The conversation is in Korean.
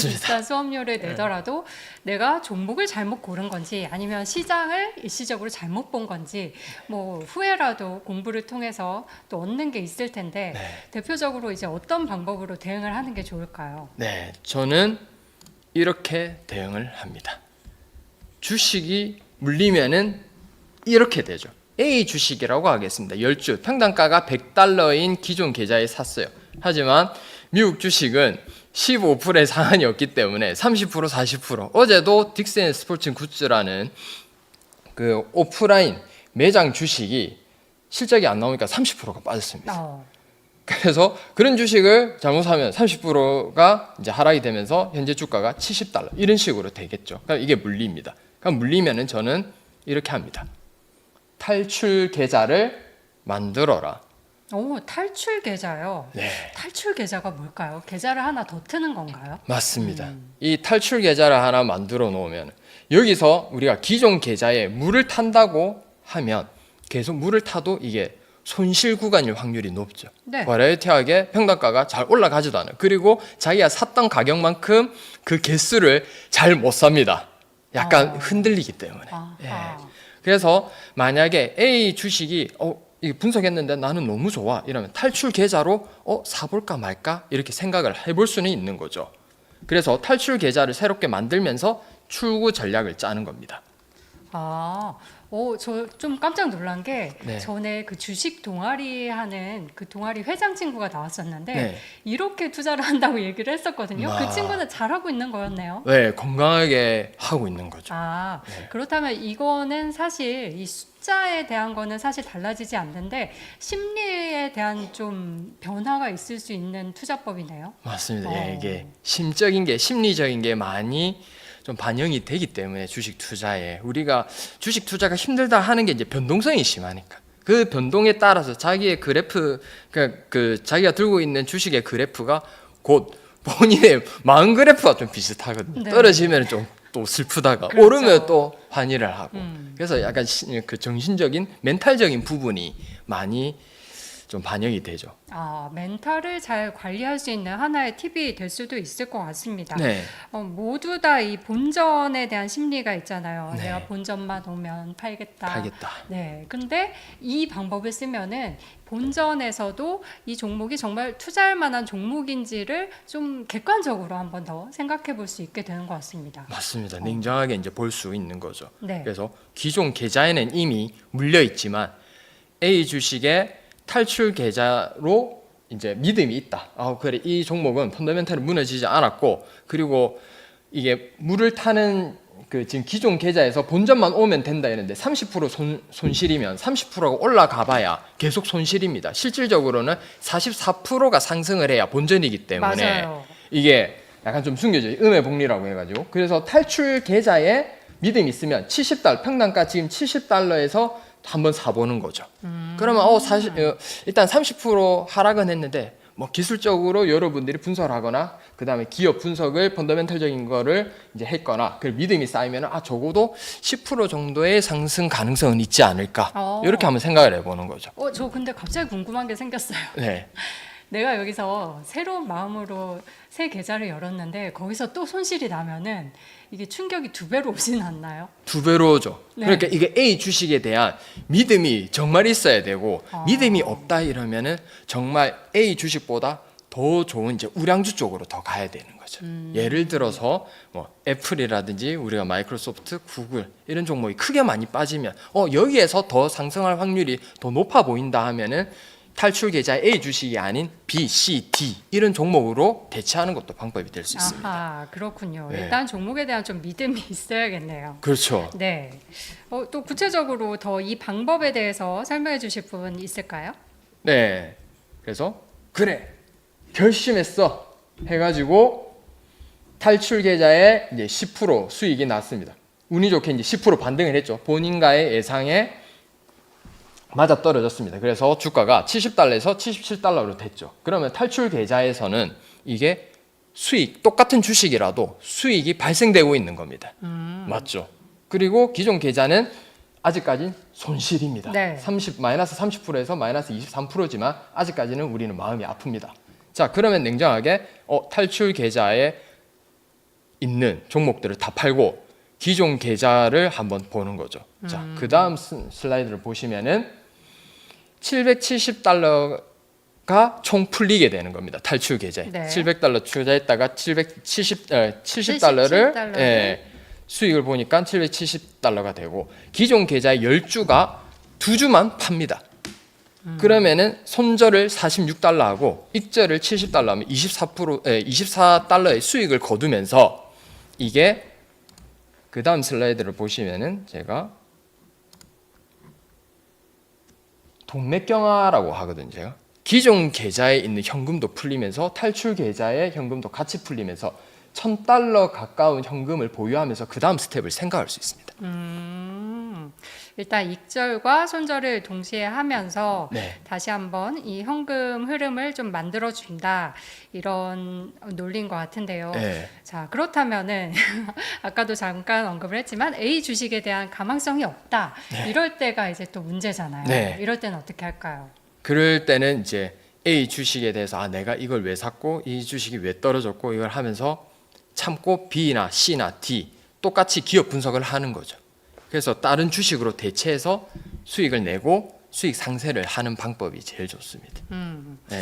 맞습니다. 비싼 수업료를 내더라도 내가 종목을 잘못 고른 건지 아니면 시장을 일시적으로 잘못 본 건지 뭐 후회라도 공부를 통해서 또 얻는 게 있을 텐데 대표적으로 이제 어떤 방법으로 대응을 하는 게 좋을까요? 네, 저는 이렇게 대응을 합니다. 주식이 물리면은 이렇게 되죠. A 주식이라고 하겠습니다. 10주 평단가가 $100인 기존 계좌에 샀어요. 하지만 미국 주식은 15%의 상한이 없기 때문에 30% 40% 어제도 딕슨 스포츠 굿즈라는 그 오프라인 매장 주식이 실적이 안 나오니까 30%가 빠졌습니다. 그래서 그런 주식을 잘못 사면 30%가 이제 하락이 되면서 현재 주가가 $70 이런 식으로 되겠죠. 그러니까 이게 물립니다. 그럼 물리면은 저는 이렇게 합니다. 탈출 계좌를 만들어라. 오, 탈출 계좌요. 네. 탈출 계좌가 뭘까요? 계좌를 하나 더 트는 건가요? 맞습니다. 이 탈출 계좌를 하나 만들어 놓으면 여기서 우리가 기존 계좌에 물을 탄다고 하면 계속 물을 타도 이게 손실 구간일 확률이 높죠. 네. 버라이어티하게 평단가가 잘 올라가지도 않아요. 그리고 자기가 샀던 가격만큼 그 개수를 잘 못 삽니다. 약간 흔들리기 때문에. 예. 그래서 만약에 A 주식이 이게 분석했는데 나는 너무 좋아 이러면 탈출 계좌로 사볼까 말까 이렇게 생각을 해볼 수는 있는 거죠. 그래서 탈출 계좌를 새롭게 만들면서 출구 전략을 짜는 겁니다. 저 좀 깜짝 놀란 게 네. 전에 그 주식 동아리 하는 그 동아리 회장 친구가 나왔었는데 네. 이렇게 투자를 한다고 얘기를 했었거든요. 그 친구는 잘하고 있는 거였네요. 네, 건강하게 하고 있는 거죠. 네. 그렇다면 이거는 사실 이 숫자에 대한 거는 사실 달라지지 않는데 심리에 대한 좀 변화가 있을 수 있는 투자법이네요. 맞습니다. 예, 이게 심적인 게 심리적인 게 많이 좀 반영이 되기 때문에 주식 투자에 우리가 주식 투자가 힘들다 하는 게 이제 변동성이 심하니까 그 변동에 따라서 자기의 그래프 그 자기가 들고 있는 주식의 그래프가 곧 본인의 마음 그래프와 좀 비슷하거든요. 네. 떨어지면 좀 또 슬프다가 그렇죠. 오르면 또 환희를 하고 그래서 약간 그 정신적인 멘탈적인 부분이 많이 좀 반영이 되죠. 멘탈을 잘 관리할 수 있는 하나의 팁이 될 수도 있을 것 같습니다. 네. 모두 다 이 본전에 대한 심리가 있잖아요. 네. 내가 본전만 오면 팔겠다. 네. 근데 이 방법을 쓰면은 본전에서도 이 종목이 정말 투자할 만한 종목인지를 좀 객관적으로 한 번 더 생각해 볼 수 있게 되는 것 같습니다. 맞습니다. 냉정하게 이제 볼 수 있는 거죠. 네. 그래서 기존 계좌에는 이미 물려 있지만 A 주식의 탈출 계좌로 이제 믿음이 있다. 그래 이 종목은 펀더멘탈이 무너지지 않았고 그리고 이게 물을 타는 그 지금 기존 계좌에서 본전만 오면 된다 이랬는데 30% 손실이면 30%가 올라가봐야 계속 손실입니다. 실질적으로는 44%가 상승을 해야 본전이기 때문에 맞아요. 이게 약간 좀 숨겨져요. 음의 복리라고 해가지고 그래서 탈출 계좌에 믿음이 있으면 $70 평단가 지금 $70에서 한번 사보는 거죠. 그러면 사실 일단 30% 하락은 했는데 뭐 기술적으로 여러분들이 분석을 하거나 그 다음에 기업 분석을 펀더멘털적인 거를 이제 했거나 그 믿음이 쌓이면 적어도 10% 정도의 상승 가능성은 있지 않을까 이렇게 한번 생각을 해보는 거죠. 저 근데 갑자기 궁금한 게 생겼어요. 네. 내가 여기서 새로운 마음으로 새 계좌를 열었는데 거기서 또 손실이 나면은 이게 충격이 2배로 오진 않나요? 2배로 오죠. 네. 그러니까 이게 A 주식에 대한 믿음이 정말 있어야 되고 믿음이 없다 이러면은 정말 A 주식보다 더 좋은 이제 우량주 쪽으로 더 가야 되는 거죠. 예를 들어서 뭐 애플이라든지 우리가 마이크로소프트, 구글 이런 종목이 크게 많이 빠지면 여기에서 더 상승할 확률이 더 높아 보인다 하면은 탈출 계좌 A 주식이 아닌 B, C, D 이런 종목으로 대체하는 것도 방법이 될 수 있습니다. 그렇군요. 네. 일단 종목에 대한 좀 믿음이 있어야겠네요. 그렇죠. 네. 또 구체적으로 더 이 방법에 대해서 설명해 주실 분 있을까요? 네. 그래서 그래 결심했어 해가지고 탈출 계좌에 이제 10% 수익이 났습니다. 운이 좋게 이제 10% 반등을 했죠. 본인과의 예상에 맞아 떨어졌습니다. 그래서 주가가 $70에서 $77로 됐죠. 그러면 탈출 계좌에서는 이게 수익, 똑같은 주식이라도 수익이 발생되고 있는 겁니다. 맞죠? 그리고 기존 계좌는 아직까지는 손실입니다. 네. 마이너스 30%에서 마이너스 23%지만 아직까지는 우리는 마음이 아픕니다. 자, 그러면 냉정하게 탈출 계좌에 있는 종목들을 다 팔고 기존 계좌를 한번 보는 거죠. 자, 그 다음 슬라이드를 보시면은 770달러가 총 풀리게 되는 겁니다. 탈출 계좌에. 네. 700달러 투자했다가 70달러를 77달러를 예, 수익을 보니까 770달러가 되고 기존 계좌의 10주가 2주만 팝니다. 그러면은 손절을 46달러 하고 익절을 70달러 하면 24달러의 수익을 거두면서 이게 그 다음 슬라이드를 보시면은 제가 동맥경화라고 하거든요. 제가 기존 계좌에 있는 현금도 풀리면서 탈출 계좌의 현금도 같이 풀리면서 1,000달러 가까운 현금을 보유하면서 그 다음 스텝을 생각할 수 있습니다. 일단 익절과 손절을 동시에 하면서 네. 다시 한번 이 현금 흐름을 좀 만들어 준다 이런 논리인 것 같은데요. 네. 자, 그렇다면은 아까도 잠깐 언급을 했지만 A 주식에 대한 가망성이 없다. 이럴 때가 이제 또 문제잖아요. 네. 이럴 때는 어떻게 할까요? 그럴 때는 이제 A 주식에 대해서 아 내가 이걸 왜 샀고 이 주식이 왜 떨어졌고 이걸 하면서 참고 B나 C나 D 똑같이 기업 분석을 하는 거죠. 그래서 다른 주식으로 대체해서 수익을 내고 수익 상쇄를 하는 방법이 제일 좋습니다.